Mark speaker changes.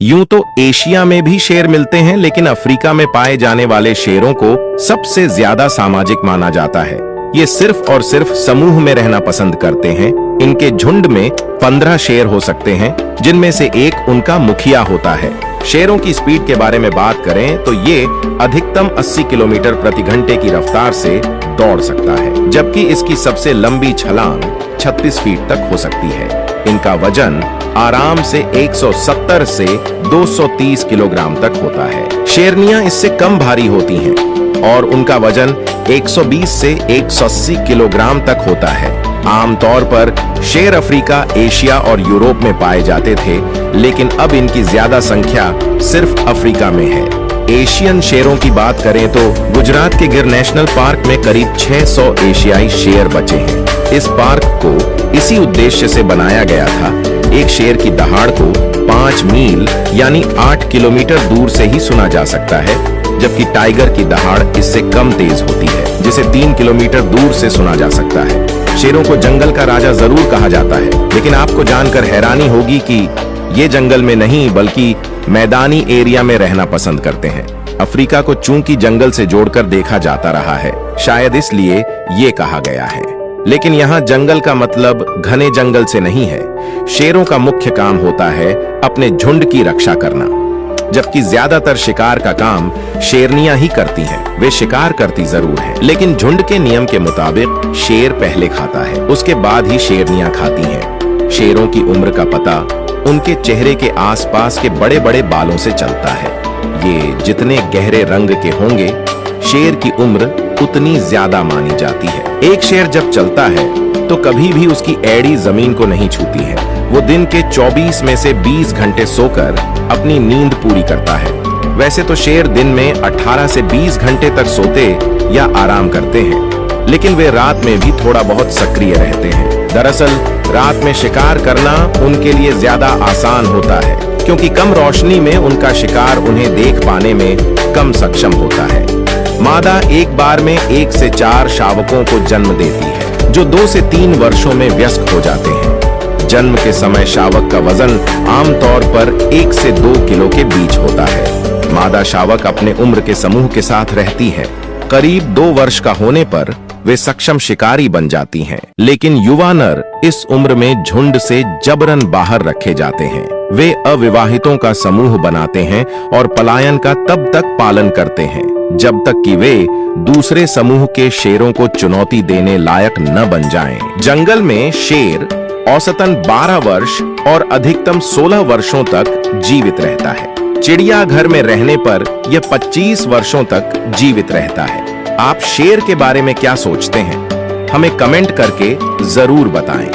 Speaker 1: यूं तो एशिया में भी शेर मिलते हैं, लेकिन अफ्रीका में पाए जाने वाले शेरों को सबसे ज्यादा सामाजिक माना जाता है। ये सिर्फ और सिर्फ समूह में रहना पसंद करते हैं। इनके झुंड में 15 शेर हो सकते हैं, जिनमें से एक उनका मुखिया होता है। शेरों की स्पीड के बारे में बात करें तो ये अधिकतम 80 किलोमीटर प्रति घंटे की रफ्तार से दौड़ सकता है, जबकि इसकी सबसे लंबी छलांग 36 फीट तक हो सकती है। इनका वजन आराम से 170 से 230 किलोग्राम तक होता है। शेरनियां इससे कम भारी होती हैं और उनका वजन 120 से 180 किलोग्राम तक होता है। आमतौर पर शेर अफ्रीका, एशिया और यूरोप में पाए जाते थे, लेकिन अब इनकी ज्यादा संख्या सिर्फ अफ्रीका में है। एशियन शेरों की बात करें तो गुजरात के गिर नेशनल पार्क में करीब 600 एशियाई शेर बचे हैं। इस पार्क को इसी उद्देश्य से बनाया गया था। एक शेर की दहाड़ को 5 मील यानी 8 किलोमीटर दूर से ही सुना जा सकता है, जबकि टाइगर की दहाड़ इससे कम तेज होती है, जिसे 3 किलोमीटर दूर से सुना जा सकता है। शेरों को जंगल का राजा जरूर कहा जाता है, लेकिन आपको जानकर हैरानी होगी कि ये जंगल में नहीं बल्कि मैदानी एरिया में रहना पसंद करते हैं। अफ्रीका को चूंकि जंगल से जोड़कर देखा जाता रहा है, शायद इसलिए ये कहा गया है। लेकिन यहाँ जंगल का मतलब घने जंगल से नहीं है। शेरों का मुख्य काम होता है अपने झुंड की रक्षा करना, जबकि ज्यादातर शिकार का काम शेरनियां ही करती हैं। वे शिकार करती जरूर हैं, लेकिन झुंड के नियम के मुताबिक शेर पहले खाता है, उसके बाद ही शेरनियां खाती हैं। शेरों की उम्र का पता उनके चेहरे के आसपास के बड़े बड़े बालों से चलता है। ये जितने गहरे रंग के होंगे, शेर की उम्र उतनी ज्यादा मानी जाती है। एक शेर जब चलता है तो कभी भी उसकी एड़ी जमीन को नहीं छूती है। वो दिन के 24 में से 20 घंटे सोकर अपनी नींद पूरी करता है। वैसे तो शेर दिन में 18 से 20 घंटे तक सोते या आराम करते हैं, लेकिन वे रात में भी थोड़ा बहुत सक्रिय रहते हैं। दरअसल रात में शिकार करना उनके लिए ज्यादा आसान होता है, क्योंकि कम रोशनी में उनका शिकार उन्हें देख पाने में कम सक्षम होता है। मादा एक बार में 1 से 4 शावकों को जन्म देती है, जो 2 से 3 वर्षों में वयस्क हो जाते हैं। जन्म के समय शावक का वजन आमतौर पर 1 से 2 किलो के बीच होता है। मादा शावक अपने उम्र के समूह के साथ रहती है। करीब 2 वर्ष का होने पर वे सक्षम शिकारी बन जाती हैं, लेकिन युवा नर इस उम्र में झुंड से जबरन बाहर रखे जाते हैं। वे अविवाहितों का समूह बनाते हैं और पलायन का तब तक पालन करते हैं जब तक कि वे दूसरे समूह के शेरों को चुनौती देने लायक न बन जाएं। जंगल में शेर औसतन 12 वर्ष और अधिकतम 16 वर्षों तक जीवित रहता है। चिड़ियाघर में रहने पर यह 25 वर्षों तक जीवित रहता है। आप शेर के बारे में क्या सोचते हैं? हमें कमेंट करके जरूर बताएं।